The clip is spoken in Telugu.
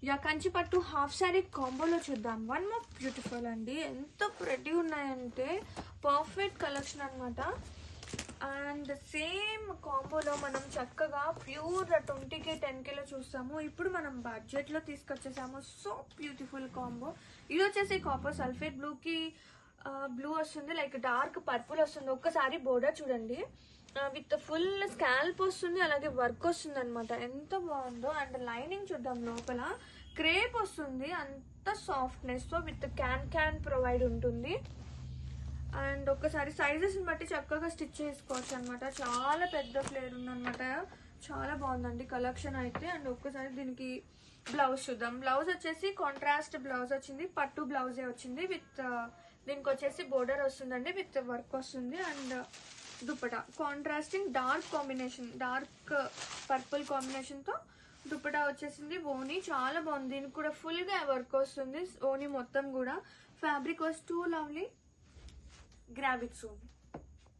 యా కంచి పట్టు హాఫ్ శారీ కాంబోలో చూద్దాం. వన్ మోర్ బ్యూటిఫుల్ అండి. ఎంత ప్రెటీ ఉన్నాయంటే పర్ఫెక్ట్ కలెక్షన్ అనమాట. అండ్ సేమ్ కాంబోలో మనం చక్కగా ప్యూర్ 20K 10Kలో చూస్తాము. ఇప్పుడు మనం బడ్జెట్లో తీసుకొచ్చేసాము. So beautiful combo. ఇది వచ్చేసి కాపర్ సల్ఫేట్ బ్లూకి బ్లూ వస్తుంది, లైక్ డార్క్ పర్పుల్ వస్తుంది. ఒక్కసారి బోర్డర్ చూడండి, విత్ ఫుల్ స్కాల్ప్ వస్తుంది, అలాగే వర్క్ వస్తుంది అనమాట. ఎంత బాగుందో. అండ్ లైనింగ్ చూద్దాం, లోపల క్రేప్ వస్తుంది, అంత సాఫ్ట్నెస్ తో విత్ క్యాన్ ప్రొవైడ్ ఉంటుంది. అండ్ ఒక్కసారి సైజెస్ బట్టి చక్కగా స్టిచ్ చేసుకోవచ్చు అనమాట. చాలా పెద్ద ఫ్లేర్ ఉందన్నమాట. చాలా బాగుందండి కలెక్షన్ అయితే. అండ్ ఒక్కసారి దీనికి బ్లౌజ్ చూద్దాం. బ్లౌజ్ వచ్చేసి కాంట్రాస్ట్ బ్లౌజ్ వచ్చింది, పట్టు బ్లౌజే వచ్చింది. విత్ దీనికి వచ్చేసి బోర్డర్ వస్తుందండి, విత్ వర్క్ వస్తుంది. And dupatta contrasting dark combination, dark purple combination తో దుపటా వచ్చేసింది. ఓనీ చాలా బాగుంది. దీనికి కూడా ఫుల్ గా వర్క్ వస్తుంది. ఓనీ మొత్తం కూడా. Fabric was two lovely. Grab it soon.